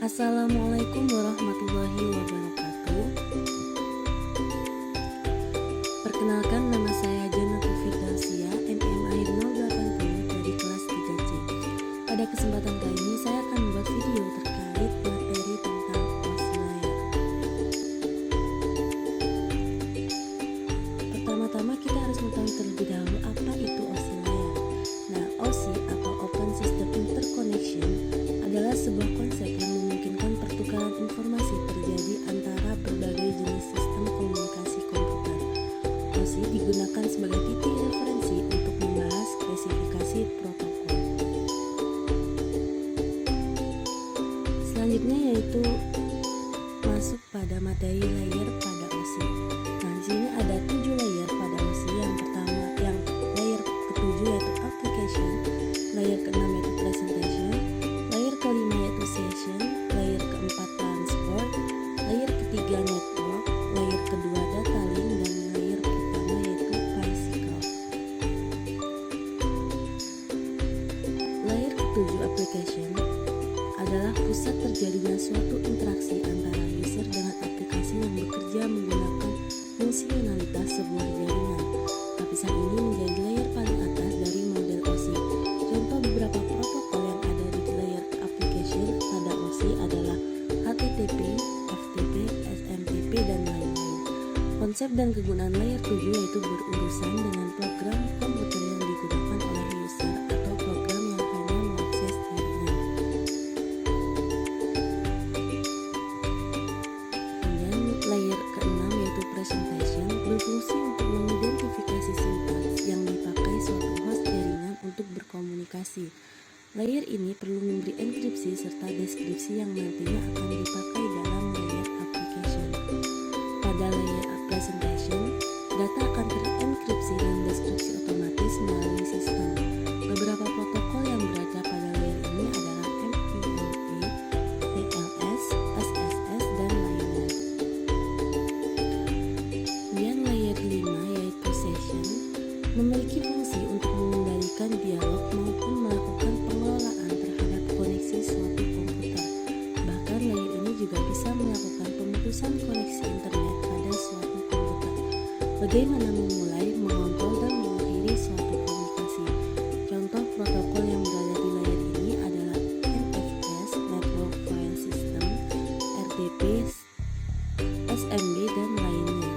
Assalamualaikum warahmatullahi wabarakatuh. Perkenalkan, nama saya Jannatu Firdausia, NIM 080 dari kelas 3C. Pada kesempatan kali ini saya akan membuat video terkait materi tentang OSI layar. Pertama-tama kita harus mengetahui terlebih dahulu apa itu OSI layar. Nah, OSI atau Open System Interconnection adalah sebuah konsep yang memungkinkan pertukaran informasi terjadi antara berbagai jenis sistem komunikasi komputer. OSI digunakan sebagai titik referensi untuk membahas spesifikasi protokol. Selanjutnya yaitu masuk pada materi layer pada OSI. Nah, di sini ada 7 layer pada OSI. Yang pertama, yang layer ke-7 yaitu application, layer ke-6 yaitu presentation, layer ke-5 yaitu session, layer ke-4 transport, layer ke-3 network, layer ke-2 data link, dan layer pertama yaitu bicycle. Layer ke-7 application adalah pusat terjadinya suatu interaksi antara user dengan aplikasi yang bekerja menggunakan fungsionalitas sebuah jaringan. Lapisan ini menjadi layer paling atas dari model OSI. Contoh beberapa protokol yang ada di layer application pada OSI adalah HTTP, FTP, SMTP, dan lain-lain. Konsep dan kegunaan layer 7 yaitu berurusan dengan program komputer yang digunakan oleh user atau program yang hanya mengakses jaringan. Kemudian layer ke-6 yaitu presentation berfungsi untuk mengidentifikasi sintaks yang dipakai suatu host jaringan untuk berkomunikasi. Layer ini perlu memberi enkripsi serta deskripsi yang nantinya akan dipakai dalam layer application. Pada layer presentation, data akan terenkripsi dan deskripsi otomatis melalui sistem. Beberapa protokol yang berada pada layer ini adalah MPLS, TLS, SSS, dan lainnya. Kemudian layer 5 yaitu session memiliki fungsi untuk mengendalikan dialog maupun melakukan pengelolaan terhadap koneksi suatu komputer. Bahkan layer ini juga bisa melakukan pemutusan koneksi internet pada suatu komputer. Bagaimana memulai, mengontrol, dan mengakhiri suatu komunikasi. Contoh protokol yang berada di layer ini adalah NFS, Network File System, RDP, SMB, dan lainnya.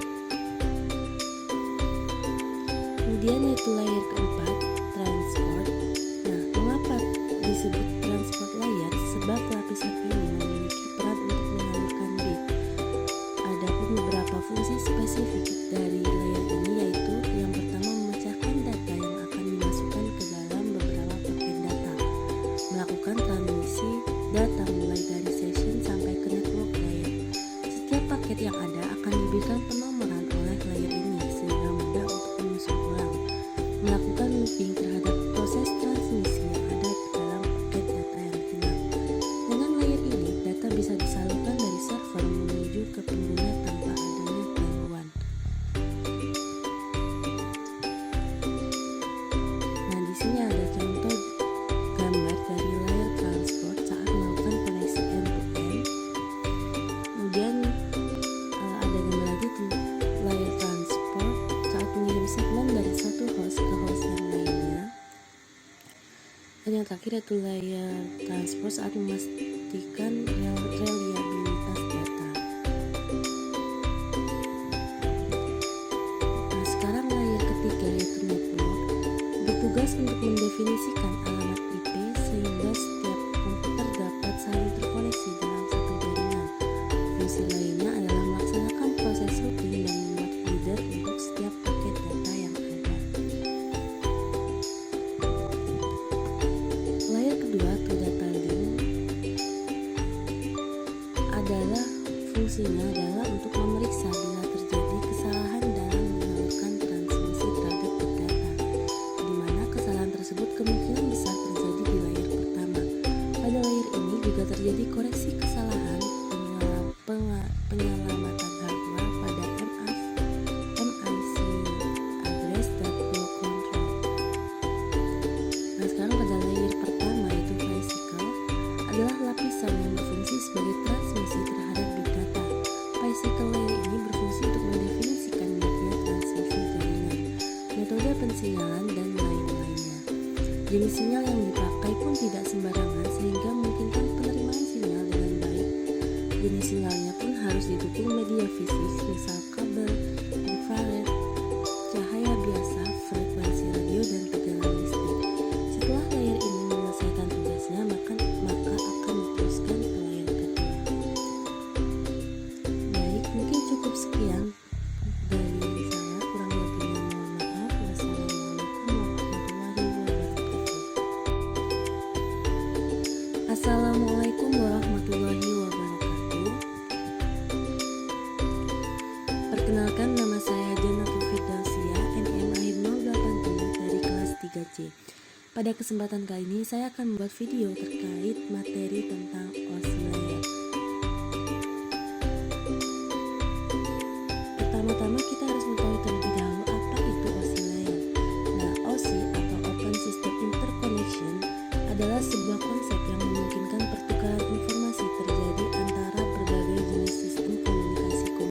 Kemudian yaitu layer ke-4, transport. Nah, mengapa disebut transport layer? Sebab lapisan ini memiliki peran untuk menyalurkan bit. Ada pun beberapa fungsi spesifik dari layer ini, yaitu yang pertama memecahkan data yang akan dimasukkan ke dalam beberapa paket data, melakukan transmisi data mulai dari session sampai ke network layer. Setiap paket yang ada akan diberikan penomoran oleh layer ini sehingga mudah untuk menyusun ulang, melakukan looping terhadap proses transmisi yang ada di dalam paket data yang hilang. Dengan layer ini, data bisa disalurkan dari server menuju ke pengguna tanpa adanya gangguan. Nah, di sini ada contoh gambar dari layer transport saat melakukan koneksi end-to-end. Kemudian ada gambar lagi di layer transport saat mengirim segmen dari satu host ke host yang lainnya. Dan yang terakhir yaitu layer transport saat memastikan reliabilitas data. Nah, sekarang layer ketiga yaitu network bertugas untuk mendefinisikan alamat IP sehingga setiap komputer dapat saling terkoneksi dalam satu jaringan. Fungsi lainnya adalah melaksanakan proses routing dan membuat header untuk setiap paket data yang ada. Layer kedua atau data link metode pensinyalan, dan lain-lainnya. Jenis sinyal yang dipakai pun tidak sembarangan sehingga memungkinkan penerimaan sinyal dengan baik. Jenis sinyalnya pun harus didukung media fisik, misal kabel, infrared, cahaya biasa, frekuensi radio, dan tegangan listrik. Setelah layar ini menyelesaikan tugasnya, maka akan diteruskan ke layar kedua. Baik, mungkin cukup sekian dari saya. Kurang lebihnya mohon maaf. Wassalamualaikum warahmatullahi wabarakatuh. Perkenalkan, nama saya Janatul Firdausia, NIM 087 dari kelas 3C. Pada kesempatan kali ini saya akan membuat video terkait materi tentang oscillator. Pertama-tama kita harus mengetahui terlebih dahulu apa itu oscillator. Nah, OSI atau Open System Interconnection adalah sebuah konsep yang